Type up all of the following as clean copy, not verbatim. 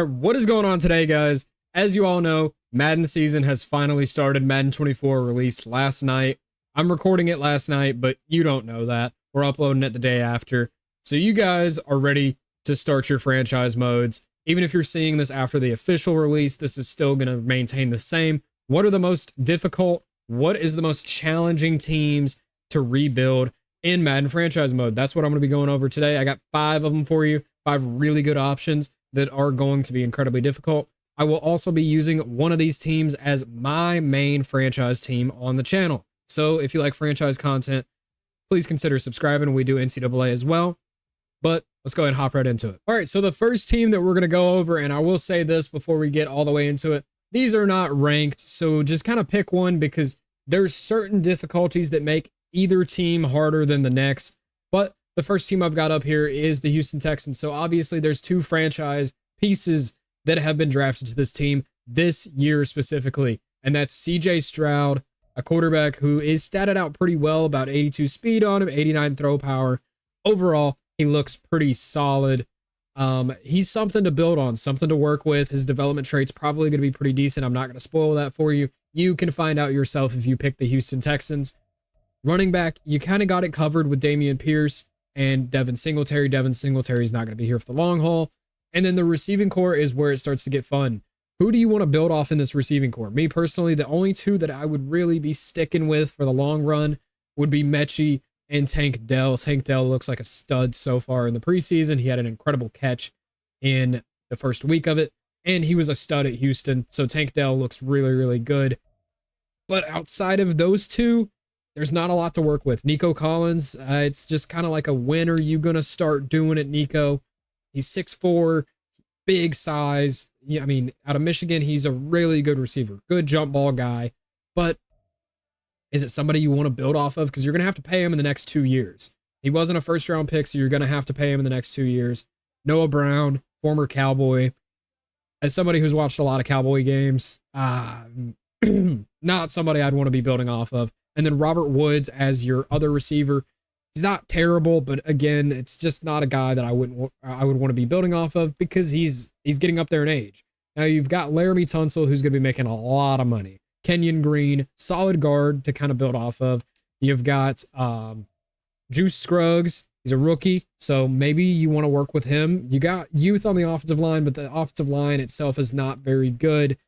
All right, what is going on today, guys? As you all know, Madden season has finally started. Madden 24 released last night. I'm recording it last night, but you don't know that. We're uploading it the day after. So you guys are ready to start your franchise modes. Even if you're seeing this after the official release, this is still going to maintain the same. What are the most difficult? What is the most challenging teams to rebuild in Madden franchise mode? That's what I'm going to be going over today. I got 5 of them for you, 5 really good options that are going to be incredibly difficult. I will also be using one of these teams as my main franchise team on the channel. So if you like franchise content, please consider subscribing. We do NCAA as well. But let's go ahead and hop right into it. All right, so the first team that we're going to go over, and I will say this before we get all the way into it, these are not ranked, so just kind of pick one because there's certain difficulties that make either team harder than the next. But the first team I've got up here is the Houston Texans. So obviously there's 2 franchise pieces that have been drafted to this team this year specifically, and that's CJ Stroud, a quarterback who is statted out pretty well, about 82 speed on him, 89 throw power. Overall, he looks pretty solid. He's something to build on, something to work with. His development trait's probably going to be pretty decent. I'm not going to spoil that for you. You can find out yourself if you pick the Houston Texans. Running back, you kind of got it covered with Dameon Pierce and Devin Singletary. Devin Singletary is not going to be here for the long haul. And then the receiving core is where it starts to get fun. Who do you want to build off in this receiving core? Me personally, the only 2 that I would really be sticking with for the long run would be Mechie and Tank Dell. Tank Dell looks like a stud so far in the preseason. He had an incredible catch in the first week of it, and he was a stud at Houston. So Tank Dell looks really, really good. But outside of those 2, there's not a lot to work with. Nico Collins, it's just kind of like a when are you going to start doing it, Nico? He's 6'4", big size. Yeah, I mean, out of Michigan, he's a really good receiver, good jump ball guy. But is it somebody you want to build off of? Because you're going to have to pay him in the next 2 years. He wasn't a first-round pick, so you're going to have to pay him in the next 2 years. Noah Brown, former Cowboy. As somebody who's watched a lot of Cowboy games, not somebody I'd want to be building off of. And then Robert Woods as your other receiver. He's not terrible, but again, it's just not a guy that I would want to be building off of because he's getting up there in age. Now you've got Laramie Tunsil, who's going to be making a lot of money. Kenyon Green, solid guard to kind of build off of. You've got Juice Scruggs. He's a rookie, so maybe you want to work with him. You got youth on the offensive line, but the offensive line itself is not very good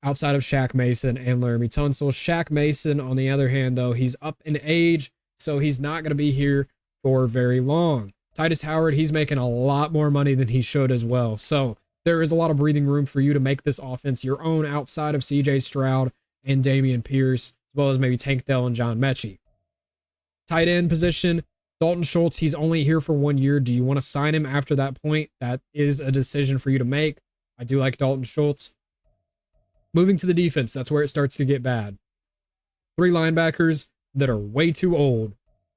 outside of Shaq Mason and Laramie Tunsil. Shaq Mason, on the other hand, though, he's up in age, so he's not going to be here for very long. Titus Howard, he's making a lot more money than he should as well. So there is a lot of breathing room for you to make this offense your own outside of CJ Stroud and Dameon Pierce, as well as maybe Tank Dell and John Mechie. Tight end position, Dalton Schultz, he's only here for 1 year. Do you want to sign him after that point? That is a decision for you to make. I do like Dalton Schultz. Moving to the defense, that's where it starts to get bad. 3 linebackers that are way too old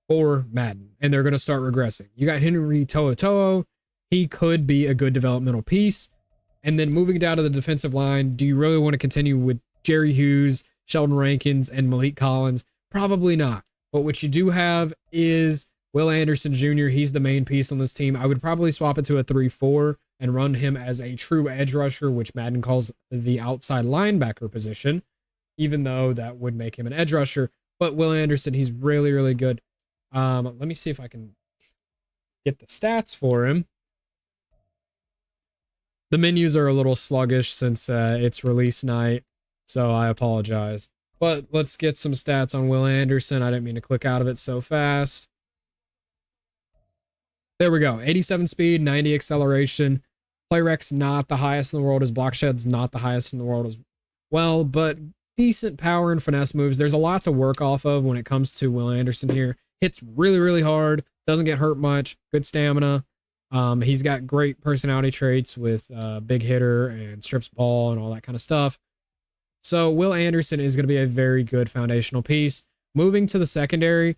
for Madden, and they're going to start regressing. You got Henry To'oTo'o. He could be a good developmental piece. And then moving down to the defensive line, do you really want to continue with Jerry Hughes, Sheldon Rankins, and Malik Collins? Probably not. But what you do have is Will Anderson Jr. He's the main piece on this team. I would probably swap it to a 3-4 and run him as a true edge rusher, which Madden calls the outside linebacker position, even though that would make him an edge rusher. But Will Anderson, he's really, really good. Let me see if I can get the stats for him. The menus are a little sluggish since it's release night, so I apologize. But let's get some stats on Will Anderson. I didn't mean to click out of it so fast. There we go. 87 speed, 90 acceleration. Play rec's not the highest in the world. His block shed's not the highest in the world as well, but decent power and finesse moves. There's a lot to work off of when it comes to Will Anderson here. Hits really, really hard. Doesn't get hurt much. Good stamina. He's got great personality traits with big hitter and strips ball and all that kind of stuff. So Will Anderson is going to be a very good foundational piece. Moving to the secondary,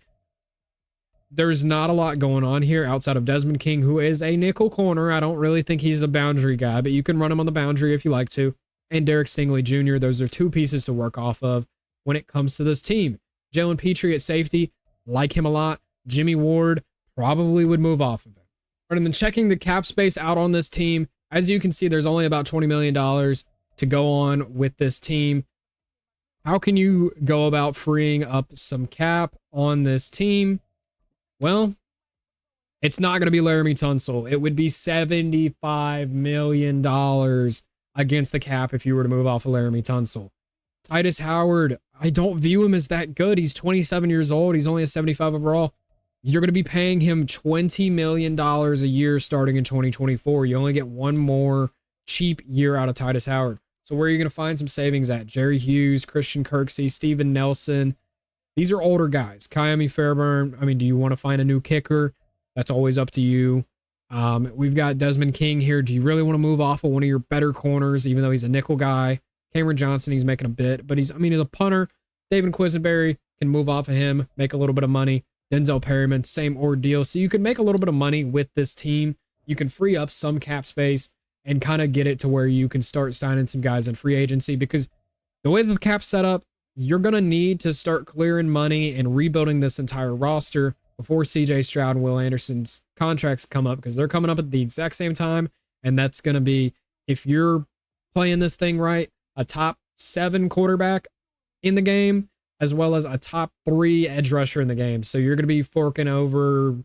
there's not a lot going on here outside of Desmond King, who is a nickel corner. I don't really think he's a boundary guy, but you can run him on the boundary if you like to. And Derek Stingley Jr., those are 2 pieces to work off of when it comes to this team. Jalen Petrie at safety, like him a lot. Jimmy Ward probably would move off of him. All right, and then checking the cap space out on this team, as you can see, there's only about $20 million to go on with this team. How can you go about freeing up some cap on this team? Well, it's not going to be Laramie Tunsil. It would be $75 million against the cap if you were to move off of Laramie Tunsil. Titus Howard, I don't view him as that good. He's 27 years old. He's only a 75 overall. You're going to be paying him $20 million a year starting in 2024. You only get one more cheap year out of Titus Howard. So where are you going to find some savings at? Jerry Hughes, Christian Kirksey, Steven Nelson. These are older guys. Kyami Fairburn. I mean, do you want to find a new kicker? That's always up to you. We've got Desmond King here. Do you really want to move off of one of your better corners, even though he's a nickel guy? Cameron Johnson, he's making a bit, but he's a punter. David Quisenberry can move off of him, make a little bit of money. Denzel Perryman, same ordeal. So you can make a little bit of money with this team. You can free up some cap space and kind of get it to where you can start signing some guys in free agency, because the way that the cap's set up, you're going to need to start clearing money and rebuilding this entire roster before CJ Stroud and Will Anderson's contracts come up, because they're coming up at the exact same time. And that's going to be, if you're playing this thing right, a top 7 quarterback in the game, as well as a top 3 edge rusher in the game. So you're going to be forking over,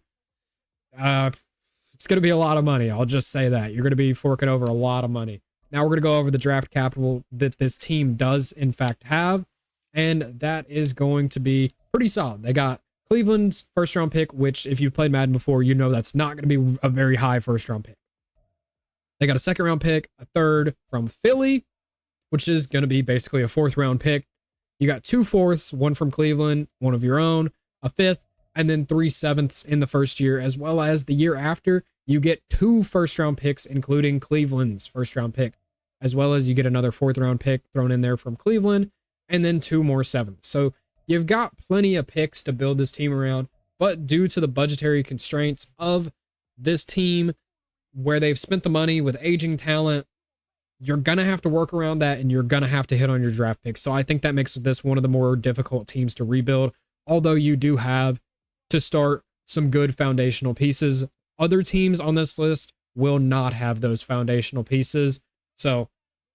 it's going to be a lot of money. I'll just say that. You're going to be forking over a lot of money. Now we're going to go over the draft capital that this team does in fact have, and that is going to be pretty solid. They got Cleveland's first round pick, which if you've played Madden before, you know that's not going to be a very high first round pick. They got a second round pick, a third from Philly, which is going to be basically a 4th round pick. You got 2 4ths, one from Cleveland, one of your own, a 5th, and then 3 7ths in the first year, as well as the year after, you get 2 first round picks, including Cleveland's first round pick, as well as you get another 4th round pick thrown in there from Cleveland, and then 2 more 7ths. So you've got plenty of picks to build this team around, but due to the budgetary constraints of this team, where they've spent the money with aging talent, you're going to have to work around that, and you're going to have to hit on your draft picks. So I think that makes this one of the more difficult teams to rebuild, although you do have to start some good foundational pieces. Other teams on this list will not have those foundational pieces. So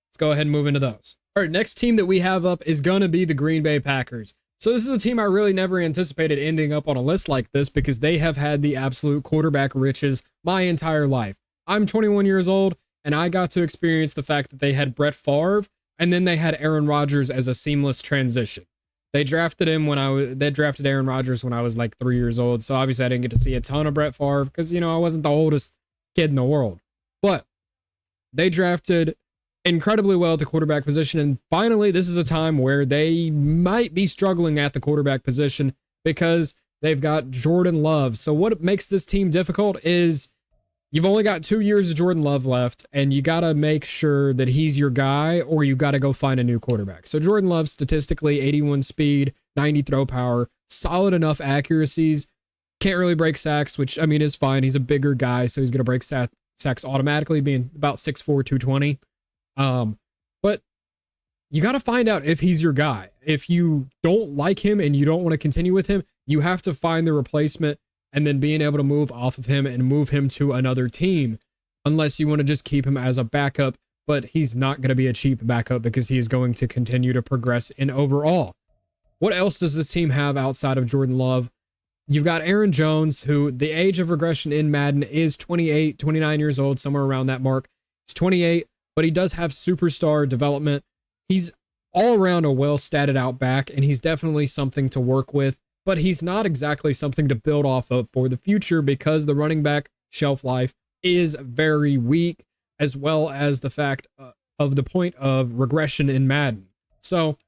let's go ahead and move into those. All right, next team that we have up is going to be the Green Bay Packers. So this is a team I really never anticipated ending up on a list like this, because they have had the absolute quarterback riches my entire life. I'm 21 years old, and I got to experience the fact that they had Brett Favre, and then they had Aaron Rodgers as a seamless transition. They drafted Aaron Rodgers when I was like 3 years old. So obviously I didn't get to see a ton of Brett Favre because, you know, I wasn't the oldest kid in the world. But they drafted incredibly well at the quarterback position. And finally, this is a time where they might be struggling at the quarterback position because they've got Jordan Love. So what makes this team difficult is you've only got 2 years of Jordan Love left, and you got to make sure that he's your guy, or you got to go find a new quarterback. So Jordan Love, statistically, 81 speed, 90 throw power, solid enough accuracies, can't really break sacks, which, I mean, is fine. He's a bigger guy, so he's going to break sacks automatically, being about 6'4", 220. But you got to find out if he's your guy. If you don't like him and you don't want to continue with him, you have to find the replacement, and then being able to move off of him and move him to another team, unless you want to just keep him as a backup. But he's not going to be a cheap backup because he is going to continue to progress in overall. What else does this team have outside of Jordan Love? You've got Aaron Jones, who the age of regression in Madden is 28, 29 years old, somewhere around that mark. He's 28, but he does have superstar development. He's all around a well-statted out back, and he's definitely something to work with. But he's not exactly something to build off of for the future, because the running back shelf life is very weak, as well as the fact of the point of regression in Madden. So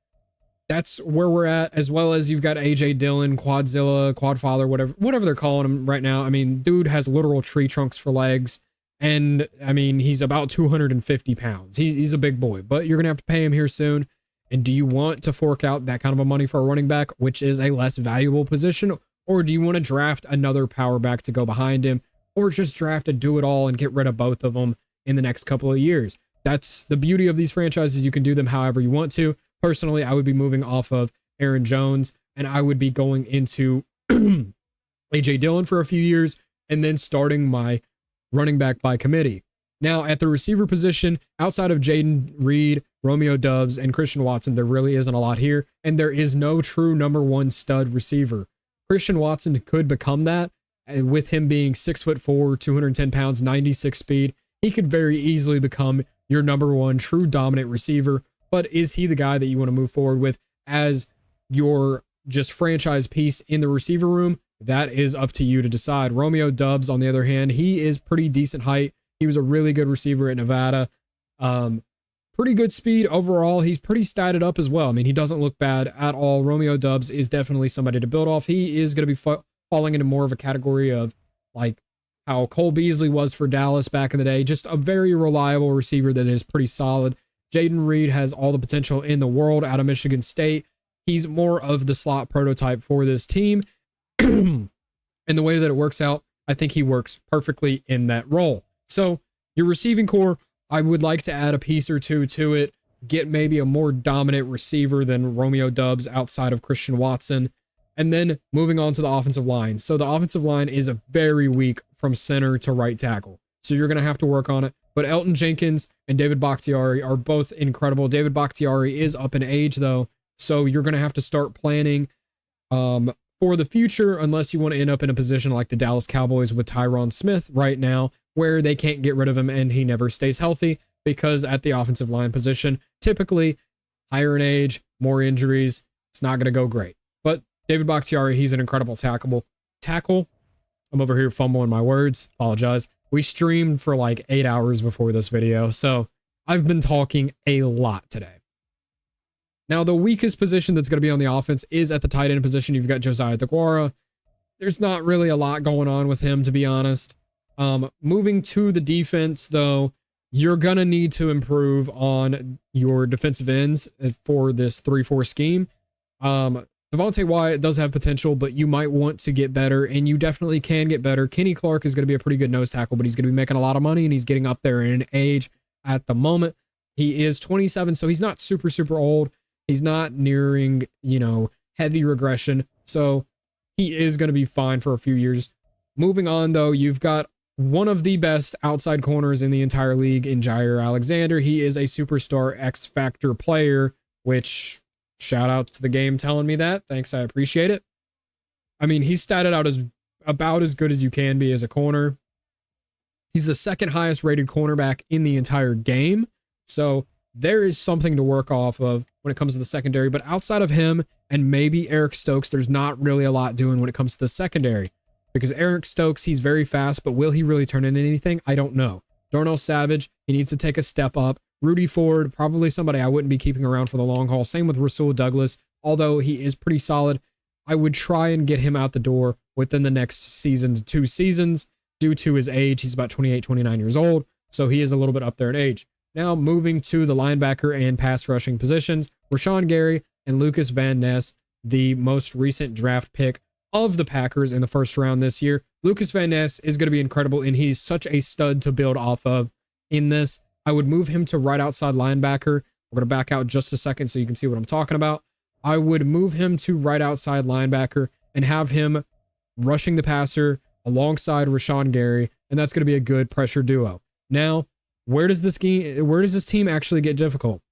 that's where we're at, as well as you've got AJ Dillon, Quadzilla, Quadfather, whatever they're calling him right now. I mean, dude has literal tree trunks for legs, and I mean, he's about 250 pounds. He's a big boy, but you're going to have to pay him here soon. And do you want to fork out that kind of a money for a running back, which is a less valuable position? Or do you want to draft another power back to go behind him, or just draft a do-it-all and get rid of both of them in the next couple of years? That's the beauty of these franchises. You can do them however you want to. Personally, I would be moving off of Aaron Jones, and I would be going into AJ Dillon for a few years and then starting my running back by committee. Now, at the receiver position, outside of Jaden Reed, Romeo Doubs, and Christian Watson, there really isn't a lot here, and there is no true number one stud receiver. Christian Watson could become that, and with him being 6'4", 210 pounds, 96 speed, he could very easily become your number one true dominant receiver. But is he the guy that you want to move forward with as your just franchise piece in the receiver room? That is up to you to decide. Romeo Doubs, on the other hand, he is pretty decent height. He was a really good receiver at Nevada. Pretty good speed overall. He's pretty statted up as well. I mean, he doesn't look bad at all. Romeo Doubs is definitely somebody to build off. He is going to be falling into more of a category of like how Cole Beasley was for Dallas back in the day. Just a very reliable receiver that is pretty solid. Jaden Reed has all the potential in the world out of Michigan State. He's more of the slot prototype for this team. And the way that it works out, I think he works perfectly in that role. So your receiving core, I would like to add a piece or two to it, get maybe a more dominant receiver than Romeo Doubs outside of Christian Watson, and then moving on to the offensive line. So the offensive line is a very weak from center to right tackle. So you're going to have to work on it. But Elton Jenkins and David Bakhtiari are both incredible. David Bakhtiari is up in age, though, so you're going to have to start planning for the future, unless you want to end up in a position like the Dallas Cowboys with Tyron Smith right now, where they can't get rid of him and he never stays healthy, because at the offensive line position, typically higher in age, more injuries, it's not going to go great. But David Bakhtiari, he's an incredible tackle. I'm over here fumbling my words. Apologize. We streamed for like 8 hours before this video, so I've been talking a lot today. Now, the weakest position that's going to be on the offense is at the tight end position. You've got Josiah DeGuara. There's not really a lot going on with him, to be honest. Moving to the defense, though, you're going to need to improve on your defensive ends for this 3-4 scheme. Devontae Wyatt does have potential, but you might want to get better, and you definitely can get better. Kenny Clark is going to be a pretty good nose tackle, but he's going to be making a lot of money, and he's getting up there in age at the moment. He is 27, so he's not super, super old. He's not nearing, heavy regression, so he is going to be fine for a few years. Moving on, though, you've got one of the best outside corners in the entire league in Jair Alexander. He is a superstar X-Factor player, which, shout out to the game telling me that. Thanks, I appreciate it. I mean, he's statted out as about as good as you can be as a corner. He's the second highest rated cornerback in the entire game, so there is something to work off of when it comes to the secondary. But outside of him and maybe Eric Stokes, there's not really a lot doing when it comes to the secondary. Because Eric Stokes, he's very fast, but will he really turn into anything? I don't know. Darnell Savage, he needs to take a step up. Rudy Ford, probably somebody I wouldn't be keeping around for the long haul. Same with Rasul Douglas, although he is pretty solid. I would try and get him out the door within the next season to 2 seasons due to his age. He's about 28, 29 years old, so he is a little bit up there in age. Now moving to the linebacker and pass rushing positions, Rashawn Gary and Lucas Van Ness, the most recent draft pick of the Packers in the first round this year. Lucas Van Ness is going to be incredible, and he's such a stud to build off of in this. I would move him to right outside linebacker. We're going to back out just a second so you can see what I'm talking about. I would move him to right outside linebacker and have him rushing the passer alongside Rashawn Gary, and that's going to be a good pressure duo. Now, where does this team actually get difficult?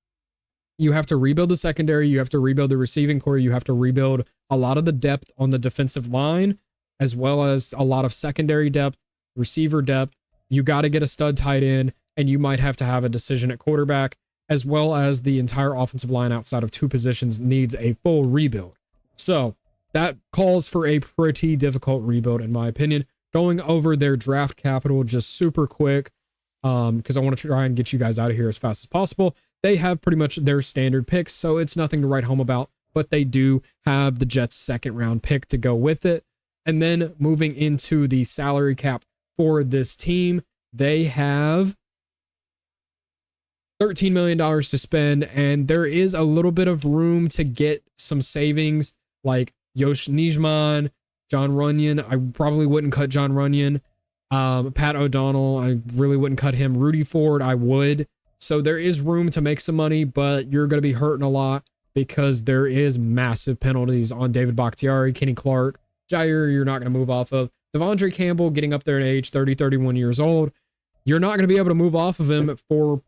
You have to rebuild the secondary, you have to rebuild the receiving core, you have to rebuild a lot of the depth on the defensive line, as well as a lot of secondary depth, receiver depth. You got to get a stud tight end, and you might have to have a decision at quarterback, as well as the entire offensive line outside of 2 positions needs a full rebuild. So that calls for a pretty difficult rebuild, in my opinion. Going over their draft capital just super quick, because I want to try and get you guys out of here as fast as possible. They have pretty much their standard picks, so it's nothing to write home about, but they do have the Jets' second round pick to go with it. And then moving into the salary cap for this team, they have $13 million to spend, and there is a little bit of room to get some savings, like Yosh Nijman, John Runyon. I probably wouldn't cut John Runyon. Pat O'Donnell, I really wouldn't cut him. Rudy Ford, I would. So there is room to make some money, but you're going to be hurting a lot because there is massive penalties on David Bakhtiari, Kenny Clark, Jair, you're not going to move off of. Devondre Campbell getting up there in age, 30, 31 years old. You're not going to be able to move off of him for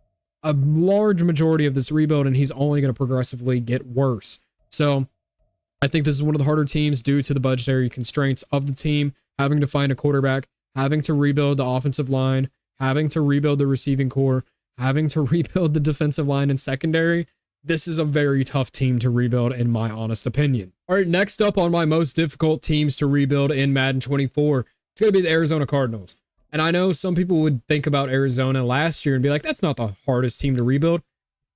a large majority of this rebuild, and he's only going to progressively get worse. So I think this is one of the harder teams due to the budgetary constraints of the team, having to find a quarterback, having to rebuild the offensive line, having to rebuild the receiving core, having to rebuild the defensive line and secondary. This is a very tough team to rebuild, in my honest opinion. All right, next up on my most difficult teams to rebuild in Madden 24, it's going to be the Arizona Cardinals. And I know some people would think about Arizona last year and be like, that's not the hardest team to rebuild.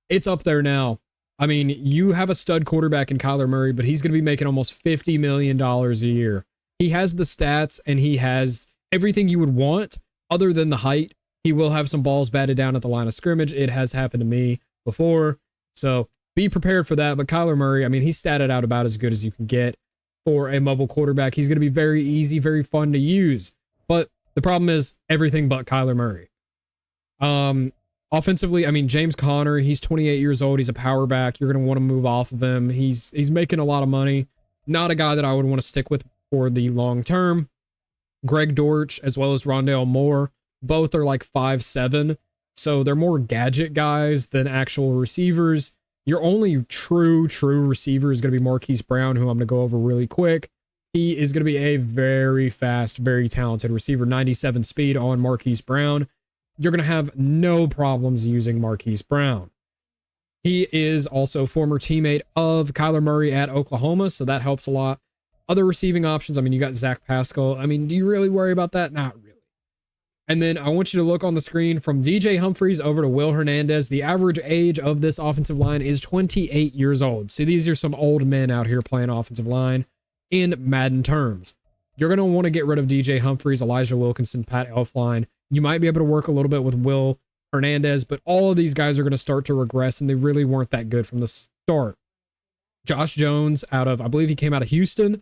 It's up there now. I mean, you have a stud quarterback in Kyler Murray, but he's going to be making almost $50 million a year. He has the stats and he has everything you would want other than the height. He will have some balls batted down at the line of scrimmage. It has happened to me before. So be prepared for that. But Kyler Murray, I mean, he's statted out about as good as you can get for a mobile quarterback. He's going to be very easy, very fun to use. But the problem is everything but Kyler Murray. Offensively, I mean, James Conner, he's 28 years old. He's a power back. You're going to want to move off of him. He's making a lot of money. Not a guy that I would want to stick with for the long term. Greg Dortch, as well as Rondale Moore, both are like 5'7", so they're more gadget guys than actual receivers. Your only true receiver is going to be Marquise Brown, who I'm going to go over really quick. He is going to be a very fast, very talented receiver, 97 speed on Marquise Brown. You're going to have no problems using Marquise Brown. He is also a former teammate of Kyler Murray at Oklahoma, so that helps a lot. Other receiving options, I mean, you got Zach Pascal. I mean, do you really worry about that? Not really. And then I want you to look on the screen from DJ Humphries over to Will Hernandez. The average age of this offensive line is 28 years old. See, these are some old men out here playing offensive line in Madden terms. You're going to want to get rid of DJ Humphries, Elijah Wilkinson, Pat Elflein. You might be able to work a little bit with Will Hernandez, but all of these guys are going to start to regress, and they really weren't that good from the start. Josh Jones, I believe he came out of Houston,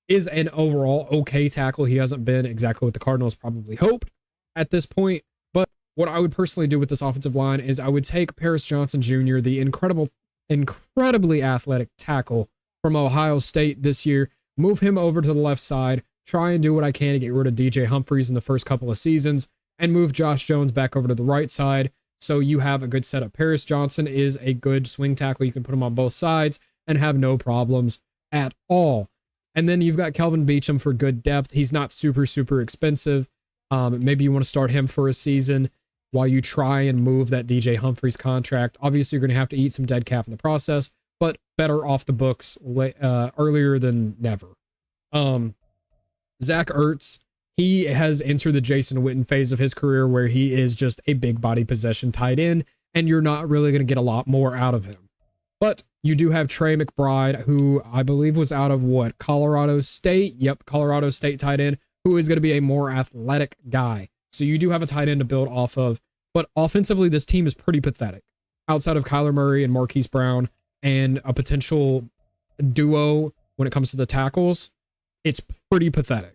is an overall okay tackle. He hasn't been exactly what the Cardinals probably hoped at this point, but what I would personally do with this offensive line is I would take Paris Johnson Jr., the incredibly athletic tackle from Ohio State this year, move him over to the left side, try and do what I can to get rid of DJ Humphries in the first couple of seasons, and move Josh Jones back over to the right side so you have a good setup. Paris Johnson is a good swing tackle. You can put him on both sides and have no problems at all. And then you've got Kelvin Beachum for good depth. He's not super expensive. Maybe you want to start him for a season while you try and move that DJ Humphries contract. Obviously, you're going to have to eat some dead cap in the process, but better off the books earlier than never. Zach Ertz, he has entered the Jason Witten phase of his career where he is just a big body possession tight end, and you're not really going to get a lot more out of him. But you do have Trey McBride, who I believe was out of Colorado State? Yep, Colorado State tight end, who is going to be a more athletic guy. So you do have a tight end to build off of. But offensively, this team is pretty pathetic. Outside of Kyler Murray and Marquise Brown and a potential duo when it comes to the tackles, it's pretty pathetic.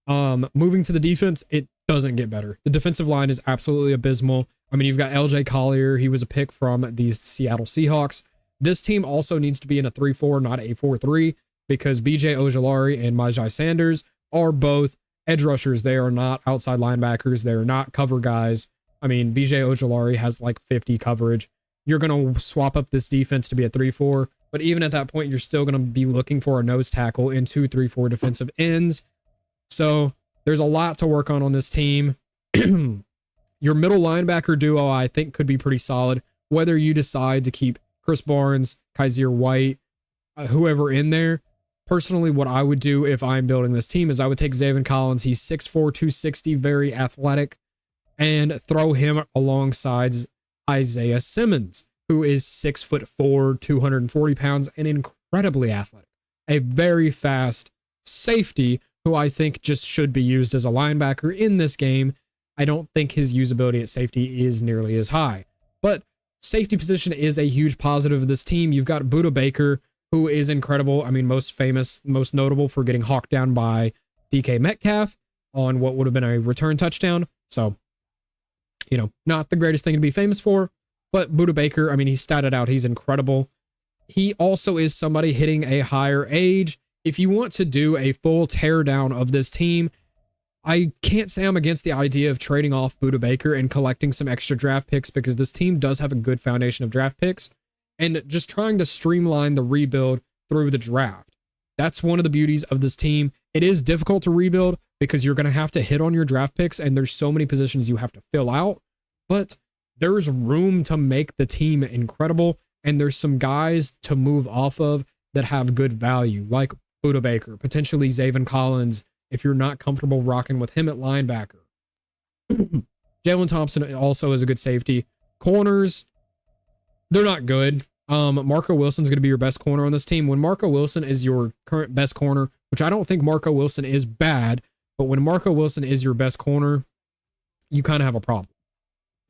Moving to the defense, it doesn't get better. The defensive line is absolutely abysmal. I mean, you've got LJ Collier. He was a pick from the Seattle Seahawks. This team also needs to be in a 3-4, not a 4-3, because BJ Ojulari and Majai Sanders are both edge rushers. They are not outside linebackers. They're not cover guys. I mean, BJ Ojulari has like 50 coverage. You're going to swap up this defense to be a 3-4, but even at that point, you're still going to be looking for a nose tackle in 2-3-4 defensive ends. So there's a lot to work on this team. Your middle linebacker duo, I think, could be pretty solid, whether you decide to keep Chris Barnes, Kaiser White, whoever in there. Personally, what I would do if I'm building this team is I would take Zaven Collins. He's 6'4", 260, very athletic, and throw him alongside Isaiah Simmons, who is 6'4", 240 pounds, and incredibly athletic. A very fast safety who I think just should be used as a linebacker in this game. I don't think his usability at safety is nearly as high, but safety position is a huge positive of this team. You've got Budda Baker, who is incredible. I mean, most notable for getting hawked down by DK Metcalf on what would have been a return touchdown. So, not the greatest thing to be famous for, but Budda Baker, I mean, he's statted out. He's incredible. He also is somebody hitting a higher age. If you want to do a full teardown of this team, I can't say I'm against the idea of trading off Buda Baker and collecting some extra draft picks because this team does have a good foundation of draft picks and just trying to streamline the rebuild through the draft. That's one of the beauties of this team. It is difficult to rebuild because you're going to have to hit on your draft picks and there's so many positions you have to fill out, but there's room to make the team incredible and there's some guys to move off of that have good value, like Buda Baker, potentially Zaven Collins, if you're not comfortable rocking with him at linebacker. Jalen Thompson also is a good safety. Corners, they're not good. Marco Wilson's going to be your best corner on this team. When Marco Wilson is your current best corner, which I don't think Marco Wilson is bad, but when Marco Wilson is your best corner, you kind of have a problem.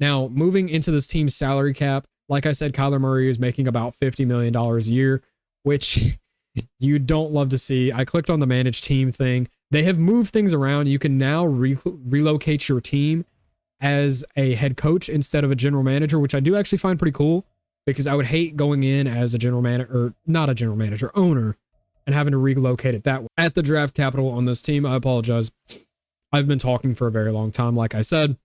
Now, moving into this team's salary cap, like I said, Kyler Murray is making about $50 million a year, which you don't love to see. I clicked on the manage team thing. They have moved things around. You can now relocate your team as a head coach instead of a general manager, which I do actually find pretty cool because I would hate going in as a general manager, or not a general manager, owner, and having to relocate it that way. At the draft capital on this team, I apologize. I've been talking for a very long time, like I said.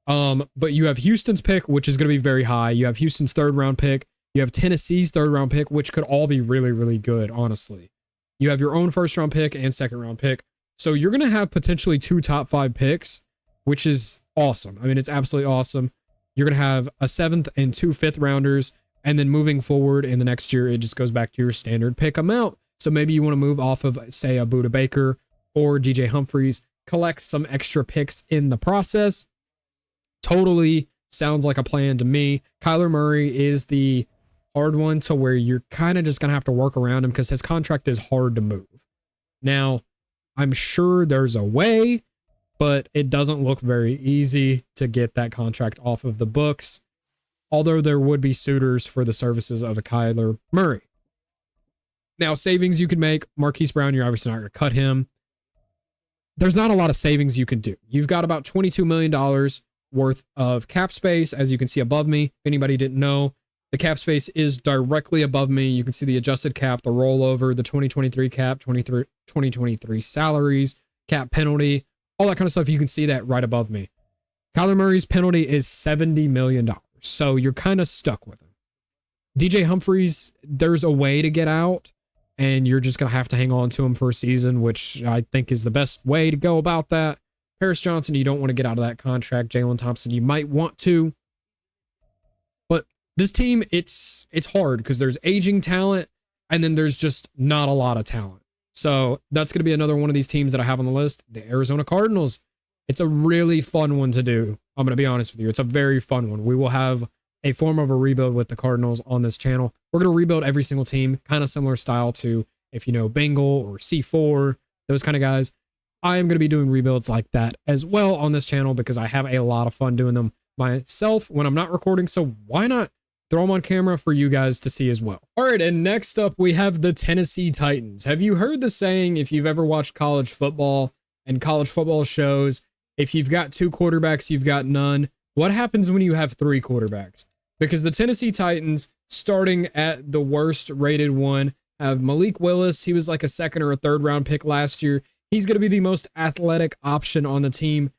But you have Houston's pick, which is going to be very high. You have Houston's 3rd round pick. You have Tennessee's 3rd round pick, which could all be really, really good, honestly. You have your own 1st round pick and 2nd round pick. So you're going to have potentially 2 top 5 picks, which is awesome. I mean, it's absolutely awesome. You're going to have a 7th and 2 5th rounders. And then moving forward in the next year, it just goes back to your standard pick amount. So maybe you want to move off of, say, a Buda Baker or DJ Humphries, collect some extra picks in the process. Totally sounds like a plan to me. Kyler Murray is the hard one to where you're kind of just going to have to work around him because his contract is hard to move. Now, I'm sure there's a way, but it doesn't look very easy to get that contract off of the books, although there would be suitors for the services of a Kyler Murray. Now, savings you could make. Marquise Brown, you're obviously not going to cut him. There's not a lot of savings you can do. You've got about $22 million worth of cap space, as you can see above me. If anybody didn't know, the cap space is directly above me. You can see the adjusted cap, the rollover, the 2023 cap, 2023 salaries, cap penalty, all that kind of stuff. You can see that right above me. Kyler Murray's penalty is $70 million. So you're kind of stuck with him. DJ Humphries, there's a way to get out, and you're just going to have to hang on to him for a season, which I think is the best way to go about that. Paris Johnson, you don't want to get out of that contract. Jalen Thompson, you might want to. But this team, it's hard because there's aging talent, and then there's just not a lot of talent. So that's going to be another one of these teams that I have on the list, the Arizona Cardinals. It's a really fun one to do. I'm going to be honest with you. It's a very fun one. We will have a form of a rebuild with the Cardinals on this channel. We're going to rebuild every single team, kind of similar style to, if you know, Bengal or C4, those kind of guys. I am going to be doing rebuilds like that as well on this channel because I have a lot of fun doing them myself when I'm not recording. So why not throw them on camera for you guys to see as well? All right, and next up we have the Tennessee Titans. Have you heard the saying, if you've ever watched college football and college football shows, if you've got 2 quarterbacks, you've got none? What happens when you have 3 quarterbacks? Because the Tennessee Titans, starting at the worst rated one, have Malik Willis. He was like a 2nd or a 3rd round pick last year. He's going to be the most athletic option on the team,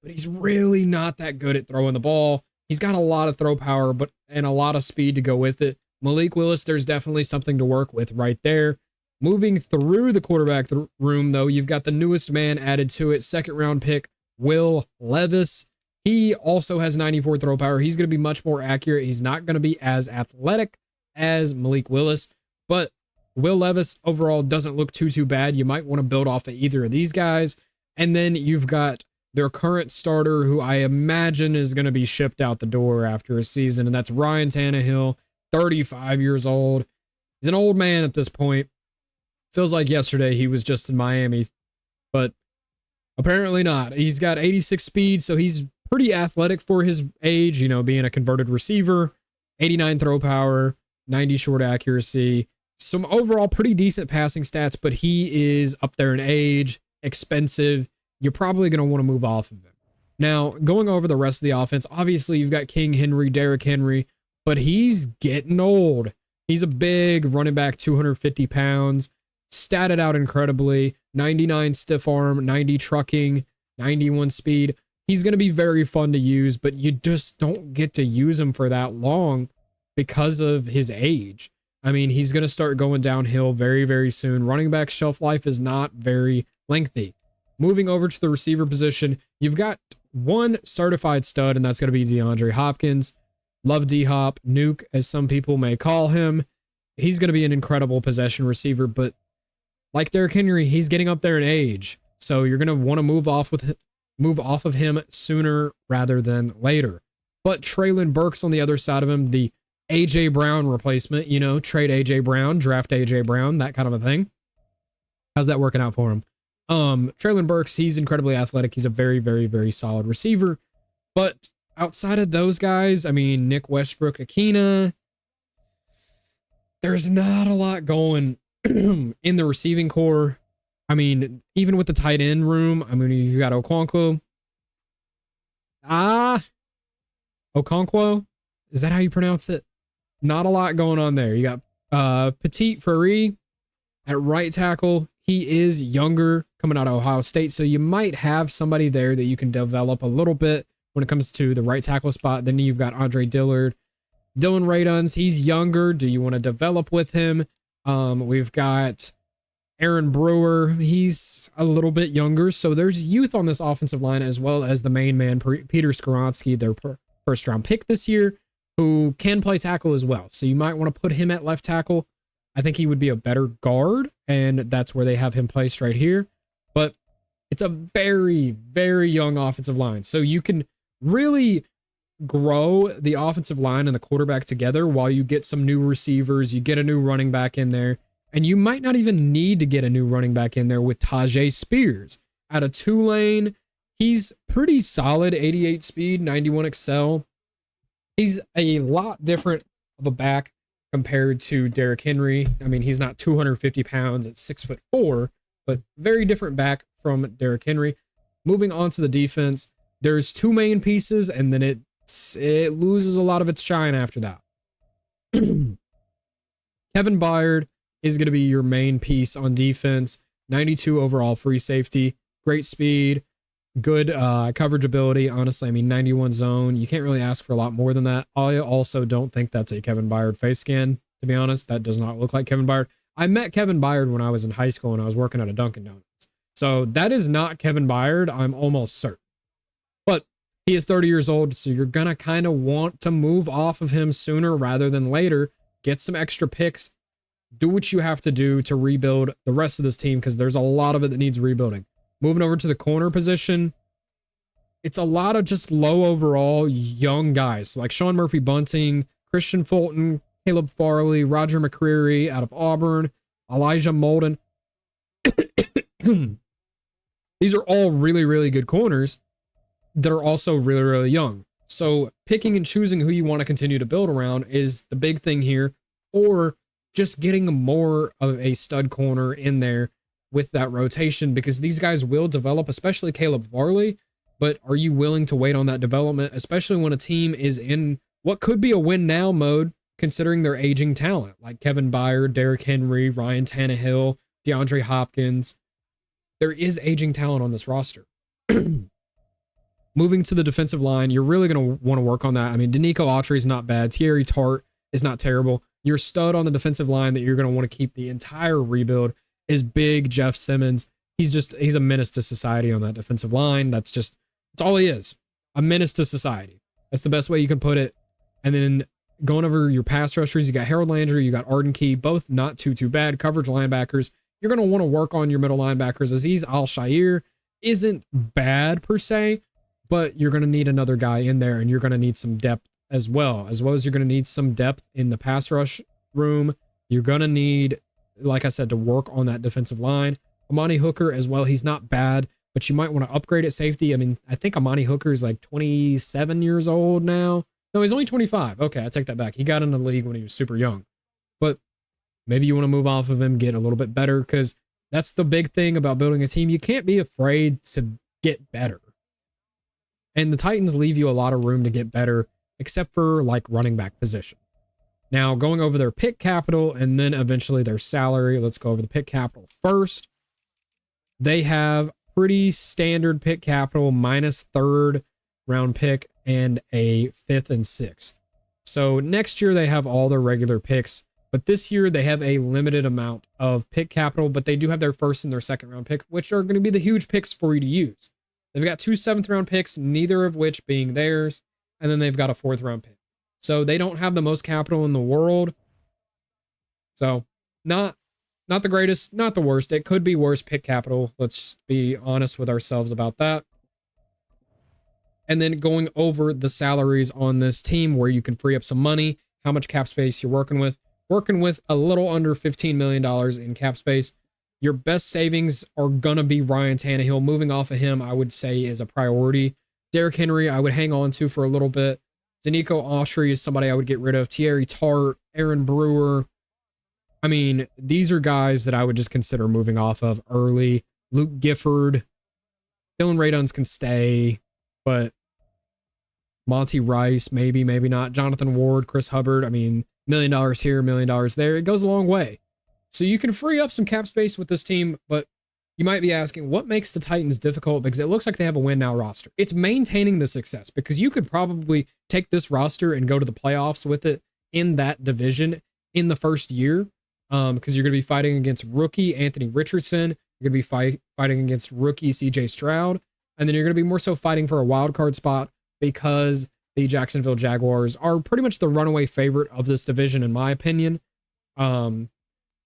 but he's really not that good at throwing the ball. He's got a lot of throw power, and a lot of speed to go with it. Malik Willis, there's definitely something to work with right there. Moving through the quarterback room, though, you've got the newest man added to it, 2nd round pick, Will Levis. He also has 94 throw power. He's going to be much more accurate. He's not going to be as athletic as Malik Willis, but Will Levis overall doesn't look too bad. You might want to build off of either of these guys. And then you've got their current starter, who I imagine is going to be shipped out the door after a season, and that's Ryan Tannehill, 35 years old. He's an old man at this point. Feels like yesterday he was just in Miami, but apparently not. He's got 86 speed, so he's pretty athletic for his age, you know, being a converted receiver. 89 throw power, 90 short accuracy. Some overall pretty decent passing stats, but he is up there in age, expensive. You're probably going to want to move off of him. Now, going over the rest of the offense, obviously you've got King Henry, Derrick Henry, but he's getting old. He's a big running back, 250 pounds, statted out incredibly, 99 stiff arm, 90 trucking, 91 speed. He's going to be very fun to use, but you just don't get to use him for that long because of his age. I mean, he's going to start going downhill very, very soon. Running back shelf life is not very lengthy. Moving over to the receiver position, you've got one certified stud, and that's going to be DeAndre Hopkins. Love D-Hop, Nuke, as some people may call him. He's going to be an incredible possession receiver, but like Derrick Henry, he's getting up there in age. So you're going to want to move off of him sooner rather than later. But Treylon Burks on the other side of him, the A.J. Brown replacement, you know, trade A.J. Brown, draft A.J. Brown, that kind of a thing. How's that working out for him? Treylon Burks, he's incredibly athletic. He's a very, very, very solid receiver. But outside of those guys, I mean, Nick Westbrook, Akina, there's not a lot going in the receiving core. I mean, even with the tight end room, I mean, you got Okonkwo. Okonkwo? Is that how you pronounce it? Not a lot going on there. You got Petit Frere at right tackle. He is younger, coming out of Ohio State, so you might have somebody there that you can develop a little bit when it comes to the right tackle spot. Then you've got Andre Dillard. Dylan Raduns, he's younger. Do you want to develop with him? We've got Aaron Brewer. He's a little bit younger, so there's youth on this offensive line, as well as the main man, Peter Skoronski, their first-round pick this year, who can play tackle as well. So you might want to put him at left tackle. I think he would be a better guard, and that's where they have him placed right here. But it's a very, very young offensive line. So you can really grow the offensive line and the quarterback together while you get some new receivers, you get a new running back in there, and you might not even need to get a new running back in there with Tajay Spears out of Tulane. He's pretty solid, 88 speed, 91 excel. He's a lot different of a back compared to Derrick Henry. I mean, he's not 250 pounds at 6'4", but very different back from Derrick Henry. Moving on to the defense, there's two main pieces, and then it loses a lot of its shine after that. Kevin Byard is going to be your main piece on defense. 92 overall free safety, great speed, good coverage ability. Honestly, I mean, 91 zone. You can't really ask for a lot more than that. I also don't think that's a Kevin Byard face scan, to be honest. That does not look like Kevin Byard. I met Kevin Byard when I was in high school and I was working at a Dunkin' Donuts. So that is not Kevin Byard. I'm almost certain. But he is 30 years old, so you're going to kind of want to move off of him sooner rather than later. Get some extra picks. Do what you have to do to rebuild the rest of this team, because there's a lot of it that needs rebuilding. Moving over to the corner position, it's a lot of just low overall young guys like Sean Murphy-Bunting, Christian Fulton, Caleb Farley, Roger McCreary out of Auburn, Elijah Molden. These are all really, really good corners that are also really, really young. So picking and choosing who you want to continue to build around is the big thing here, or just getting more of a stud corner in there with that rotation, because these guys will develop, especially Caleb Farley. But are you willing to wait on that development, especially when a team is in what could be a win now mode, considering their aging talent, like Kevin Byard, Derrick Henry, Ryan Tannehill, DeAndre Hopkins. There is aging talent on this roster. Moving to the defensive line, you're really going to want to work on that. I mean, Danico Autry is not bad. Thierry Tart is not terrible. Your stud on the defensive line that you're going to want to keep the entire rebuild is big Jeff Simmons. He's a menace to society on that defensive line. That's all he is. A menace to society. That's the best way you can put it. And then going over your pass rushers, you got Harold Landry, you got Arden Key, both not too bad. Coverage linebackers, you're going to want to work on your middle linebackers. Aziz Al-Shair isn't bad per se, but you're going to need another guy in there, and you're going to need some depth as well as you're going to need some depth in the pass rush room. You're going to need, like I said, to work on that defensive line. Amani Hooker as well, he's not bad, but you might want to upgrade at safety. I mean, I think Amani Hooker is like 27 years old now. No, he's only 25. Okay, I take that back. He got in the league when he was super young. But maybe you want to move off of him, get a little bit better, because that's the big thing about building a team. You can't be afraid to get better. And the Titans leave you a lot of room to get better, except for like running back position. Now, going over their pick capital and then eventually their salary. Let's go over the pick capital first. They have pretty standard pick capital, minus third round pick and a fifth and sixth. So next year they have all their regular picks, but this year they have a limited amount of pick capital, but they do have their first and their second round pick, which are going to be the huge picks for you to use. They've got 2 7th round picks, neither of which being theirs, and then they've got a 4th round pick. So they don't have the most capital in the world. So not the greatest, not the worst. It could be worse pick capital. Let's be honest with ourselves about that. And then going over the salaries on this team where you can free up some money, how much cap space you're working with. Working with a little under $15 million in cap space. Your best savings are going to be Ryan Tannehill. Moving off of him, I would say, is a priority. Derrick Henry, I would hang on to for a little bit. Danico Autry is somebody I would get rid of. Thierry Tart, Aaron Brewer. I mean, these are guys that I would just consider moving off of early. Luke Gifford. Dylan Radunz can stay, but Monty Rice, maybe, maybe not. Jonathan Ward, Chris Hubbard. I mean, $1 million here, $1 million there. It goes a long way. So you can free up some cap space with this team, but you might be asking, what makes the Titans difficult? Because it looks like they have a win now roster. It's maintaining the success, because you could probably take this roster and go to the playoffs with it in that division in the first year, because you're going to be fighting against rookie Anthony Richardson. You're going to be fighting against rookie CJ Stroud, and then you're going to be more so fighting for a wild card spot, because the Jacksonville Jaguars are pretty much the runaway favorite of this division, in my opinion.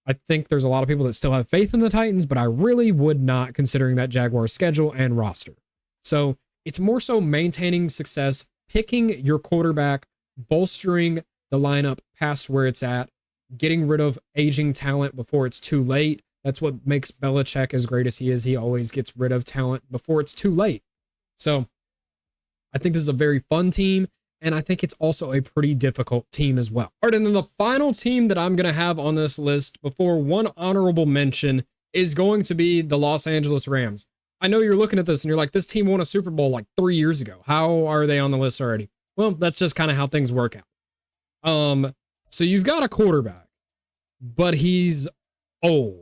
I think there's a lot of people that still have faith in the Titans, but I really would not, considering that Jaguars schedule and roster. So it's more so maintaining success, picking your quarterback, bolstering the lineup past where it's at, getting rid of aging talent before it's too late. That's what makes Belichick as great as he is. He always gets rid of talent before it's too late. So I think this is a very fun team, and I think it's also a pretty difficult team as well. All right, and then the final team that I'm going to have on this list before one honorable mention is going to be the Los Angeles Rams. I know you're looking at this and you're like, this team won a Super Bowl like 3 years ago. How are they on the list already? Well, that's just kind of how things work out. So you've got a quarterback, but he's old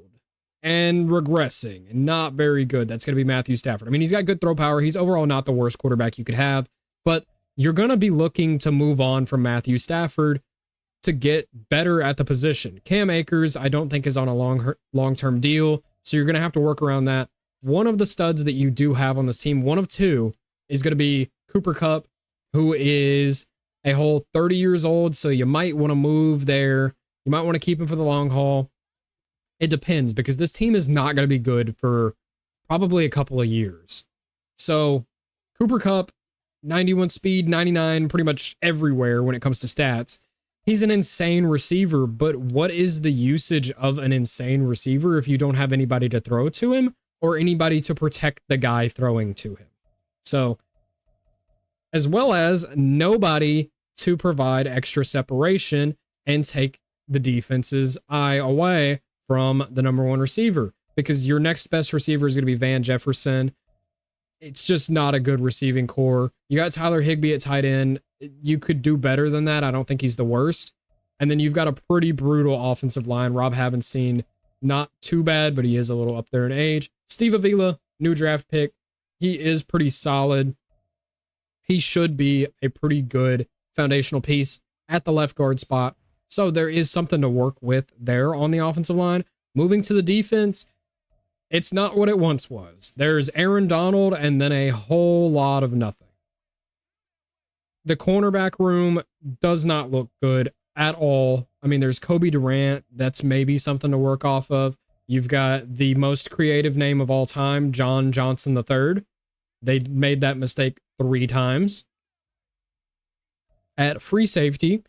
and regressing and not very good. That's going to be Matthew Stafford. I mean, he's got good throw power. He's overall not the worst quarterback you could have, but you're going to be looking to move on from Matthew Stafford to get better at the position. Cam Akers, I don't think, is on a long-term deal, so you're going to have to work around that. One of the studs that you do have on this team, one of two, is going to be Cooper Kupp, who is a whole 30 years old, so you might want to move there. You might want to keep him for the long haul. It depends, because this team is not going to be good for probably a couple of years. So Cooper Kupp, 91 speed, 99, pretty much everywhere when it comes to stats. He's an insane receiver, but what is the usage of an insane receiver if you don't have anybody to throw to him or anybody to protect the guy throwing to him? So, as well as nobody to provide extra separation and take the defense's eye away from the number one receiver, because your next best receiver is going to be Van Jefferson. It's just not a good receiving core. You got Tyler Higbee at tight end. You could do better than that. I don't think he's the worst. And then you've got a pretty brutal offensive line. Rob Havenstein, not too bad, but he is a little up there in age. Steve Avila, new draft pick. He is pretty solid. He should be a pretty good foundational piece at the left guard spot. So there is something to work with there on the offensive line. Moving to the defense, it's not what it once was. There's Aaron Donald and then a whole lot of nothing. The cornerback room does not look good at all. I mean, there's Kobe Durant. That's maybe something to work off of. You've got the most creative name of all time, John Johnson III. They made that mistake 3 times. At free safety,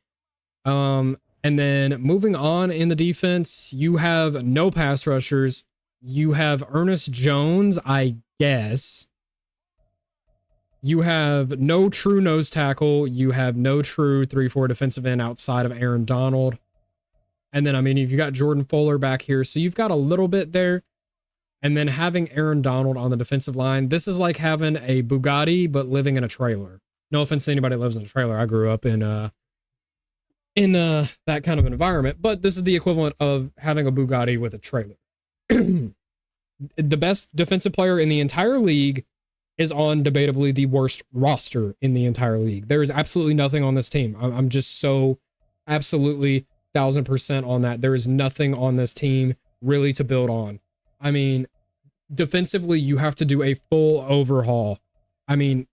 and then moving on in the defense, you have no pass rushers. You have Ernest Jones, I guess. You have no true nose tackle. You have no true 3-4 defensive end outside of Aaron Donald. And then, I mean, you've got Jordan Fuller back here, so you've got a little bit there. And then having Aaron Donald on the defensive line, this is like having a Bugatti but living in a trailer. No offense to anybody that lives in a trailer. I grew up in that kind of environment, but this is the equivalent of having a Bugatti with a trailer. the best defensive player in the entire league is on debatably the worst roster in the entire league. There is absolutely nothing on this team. I'm just so absolutely 1000% on that. There is nothing on this team really to build on. I mean, defensively, you have to do a full overhaul. I mean,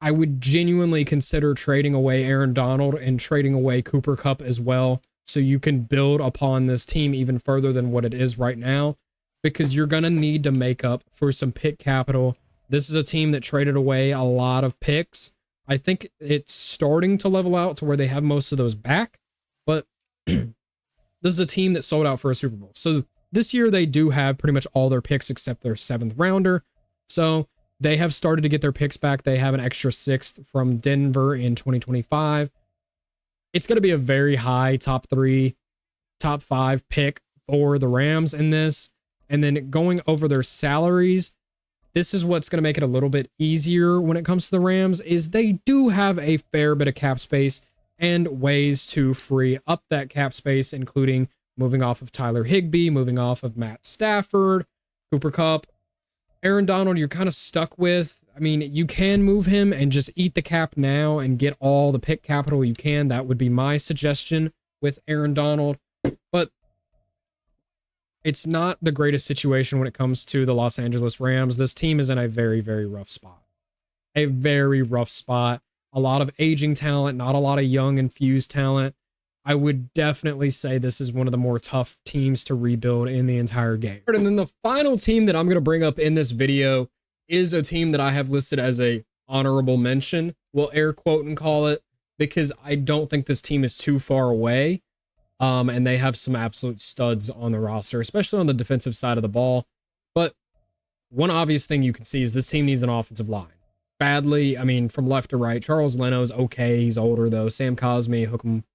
I would genuinely consider trading away Aaron Donald and trading away Cooper Kupp as well, so you can build upon this team even further than what it is right now, because you're going to need to make up for some pick capital. This is a team that traded away a lot of picks. I think it's starting to level out to where they have most of those back, but this is a team that sold out for a Super Bowl. So this year they do have pretty much all their picks except their 7th rounder. So they have started to get their picks back. They have an extra 6th from Denver in 2025. It's going to be a very high top 3, top 5 pick for the Rams in this. And then going over their salaries, this is what's going to make it a little bit easier when it comes to the Rams, is they do have a fair bit of cap space and ways to free up that cap space, including moving off of Tyler Higbee, moving off of Matt Stafford, Cooper Kupp. Aaron Donald, you're kind of stuck with. I mean, you can move him and just eat the cap now and get all the pick capital you can. That would be my suggestion with Aaron Donald. But it's not the greatest situation when it comes to the Los Angeles Rams. This team is in a very, very rough spot. A very rough spot. A lot of aging talent, not a lot of young infused talent. I would definitely say this is one of the more tough teams to rebuild in the entire game. And then the final team that I'm going to bring up in this video is a team that I have listed as a honorable mention. We'll air quote and call it, because I don't think this team is too far away. And they have some absolute studs on the roster, especially on the defensive side of the ball. But one obvious thing you can see is this team needs an offensive line badly. I mean, from left to right, Charles Leno's okay. He's older though. Sam Cosmi, hook him.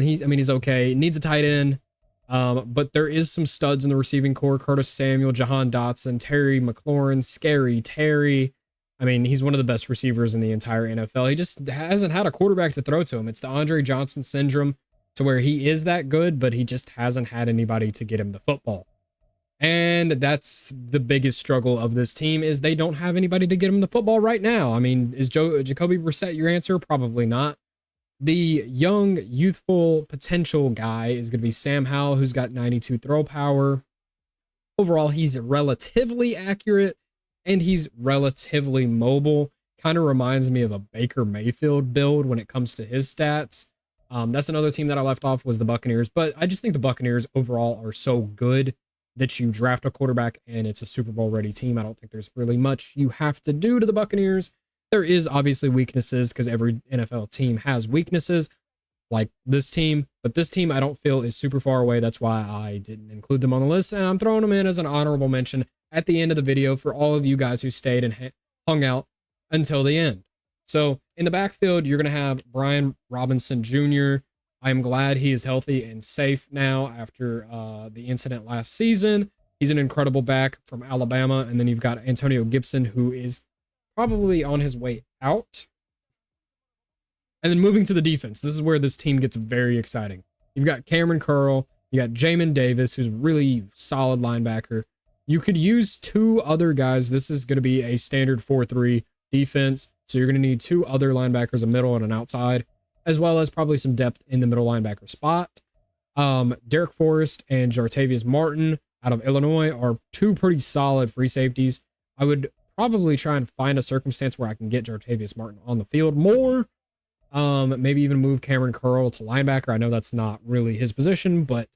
He's okay. Needs a tight end. But there is some studs in the receiving core. Curtis Samuel, Jahan Dotson, Terry McLaurin, Scary Terry. I mean, he's one of the best receivers in the entire NFL. He just hasn't had a quarterback to throw to him. It's the Andre Johnson syndrome, to where he is that good, but he just hasn't had anybody to get him the football. And that's the biggest struggle of this team, is they don't have anybody to get him the football right now. I mean, is Jacoby Brissett your answer? Probably not. The young, youthful potential guy is going to be Sam Howell, who's got 92 throw power. Overall, he's relatively accurate and he's relatively mobile. Kind of reminds me of a Baker Mayfield build when it comes to his stats. That's another team that I left off, was the Buccaneers, but I just think the Buccaneers overall are so good that you draft a quarterback and it's a Super Bowl ready team. I don't think there's really much you have to do to the Buccaneers. There is obviously weaknesses, because every NFL team has weaknesses like this team, but this team I don't feel is super far away. That's why I didn't include them on the list, and I'm throwing them in as an honorable mention at the end of the video for all of you guys who stayed and hung out until the end. So in the backfield, you're going to have Brian Robinson Jr. I'm glad he is healthy and safe now after the incident last season. He's an incredible back from Alabama. And then you've got Antonio Gibson, who is probably on his way out. And then moving to the defense, this is where this team gets very exciting. You've got Cameron Curl, you got Jamin Davis, who's a really solid linebacker. You could use 2 other guys. This is going to be a standard 4-3 defense. So you're going to need 2 other linebackers, a middle and an outside, as well as probably some depth in the middle linebacker spot. Derek Forrest and Jartavius Martin out of Illinois are 2 pretty solid free safeties. I would probably try and find a circumstance where I can get Jartavius Martin on the field more. Maybe even move Cameron Curl to linebacker. I know that's not really his position, but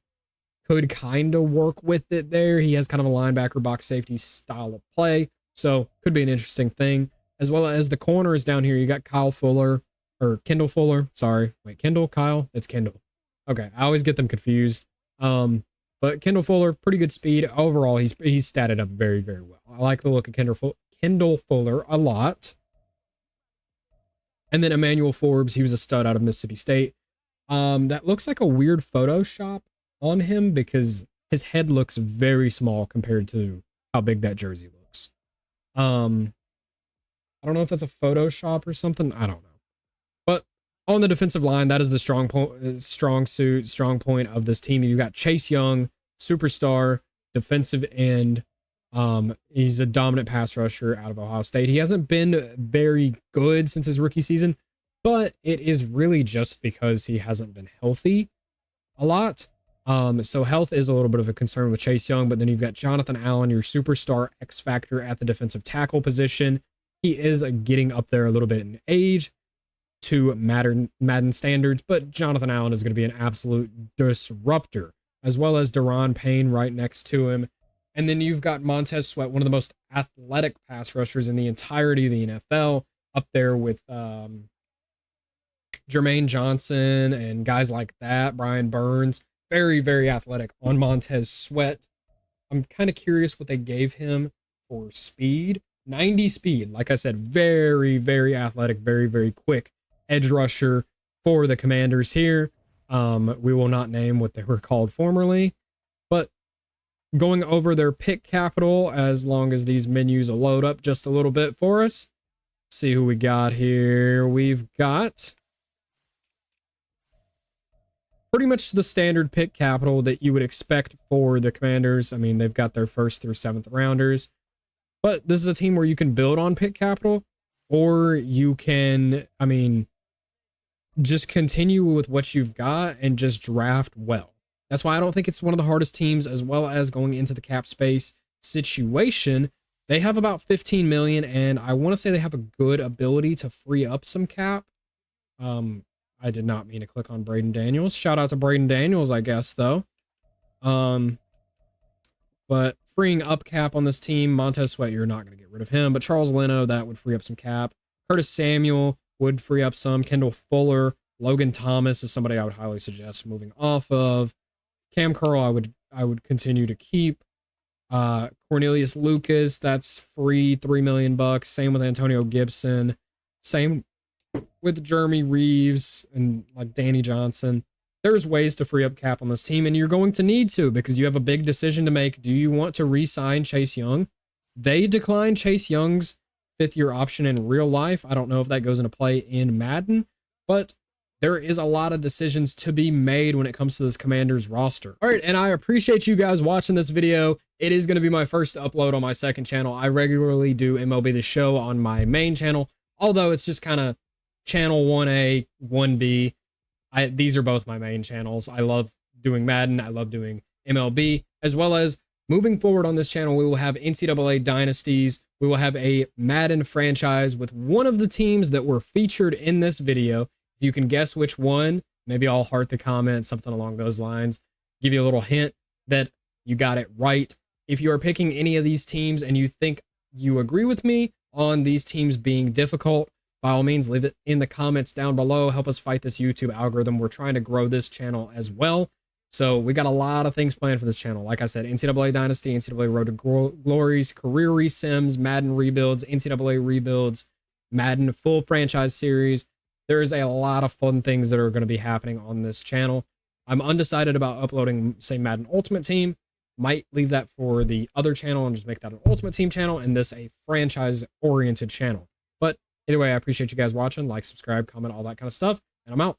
could kind of work with it there. He has kind of a linebacker box safety style of play, so could be an interesting thing. As well as the corners down here, you got Kendall Fuller. Sorry, wait, Kendall, Kyle? It's Kendall. Okay, I always get them confused. But Kendall Fuller, pretty good speed. Overall, he's statted up very, very well. I like the look of Kendall Fuller a lot. And then Emmanuel Forbes, he was a stud out of Mississippi State. That looks like a weird Photoshop on him, because his head looks very small compared to how big that jersey looks. I don't know if that's a Photoshop or something. I don't know. But on the defensive line, that is the strong point of this team. You got Chase Young, superstar, defensive end. He's a dominant pass rusher out of Ohio State. He hasn't been very good since his rookie season, but it is really just because he hasn't been healthy a lot. So health is a little bit of a concern with Chase Young, but then you've got Jonathan Allen, your superstar X factor at the defensive tackle position. He is getting up there a little bit in age to Madden standards, but Jonathan Allen is going to be an absolute disruptor, as well as Daron Payne right next to him. And then you've got Montez Sweat, one of the most athletic pass rushers in the entirety of the NFL, up there with Jermaine Johnson and guys like that, Brian Burns. Very, very athletic on Montez Sweat. I'm kind of curious what they gave him for speed. 90 speed. Like I said, very, very athletic, very, very quick edge rusher for the Commanders here. We will not name what they were called formerly, but going over their pick capital as long as these menus will load up just a little bit for us. Let's see who we got here. We've got pretty much the standard pick capital that you would expect for the Commanders. I mean, they've got their 1st through 7th rounders, but this is a team where you can build on pick capital, or you can, I mean, just continue with what you've got and just draft well. That's why I don't think it's one of the hardest teams, as well as going into the cap space situation. They have about 15 million, and I want to say they have a good ability to free up some cap. I did not mean to click on Braden Daniels. Shout out to Braden Daniels, I guess, though. But freeing up cap on this team, Montez Sweat, you're not going to get rid of him. But Charles Leno, that would free up some cap. Curtis Samuel would free up some. Kendall Fuller, Logan Thomas is somebody I would highly suggest moving off of. Cam Curl, I would continue to keep. Cornelius Lucas, that's free, $3 million. Same with Antonio Gibson. Same with Jeremy Reeves and like Danny Johnson. There's ways to free up cap on this team, and you're going to need to, because you have a big decision to make. Do you want to re-sign Chase Young? They declined Chase Young's 5th-year option in real life. I don't know if that goes into play in Madden, but there is a lot of decisions to be made when it comes to this Commanders roster. All right, and I appreciate you guys watching this video. It is going to be my first upload on my second channel. I regularly do MLB The Show on my main channel, although it's just kind of channel 1A, 1B. These are both my main channels. I love doing Madden. I love doing MLB, as well as moving forward on this channel, we will have NCAA Dynasties. We will have a Madden franchise with one of the teams that were featured in this video. If you can guess which one, maybe I'll heart the comment, something along those lines. Give you a little hint that you got it right. If you are picking any of these teams and you think you agree with me on these teams being difficult, by all means, leave it in the comments down below. Help us fight this YouTube algorithm. We're trying to grow this channel as well. So we got a lot of things planned for this channel. Like I said, NCAA Dynasty, NCAA Road to Glories, Career Resims, Madden Rebuilds, NCAA Rebuilds, Madden Full Franchise Series. There's a lot of fun things that are going to be happening on this channel. I'm undecided about uploading, say, Madden Ultimate Team. Might leave that for the other channel and just make that an Ultimate Team channel and this a franchise-oriented channel. But either way, I appreciate you guys watching. Like, subscribe, comment, all that kind of stuff. And I'm out.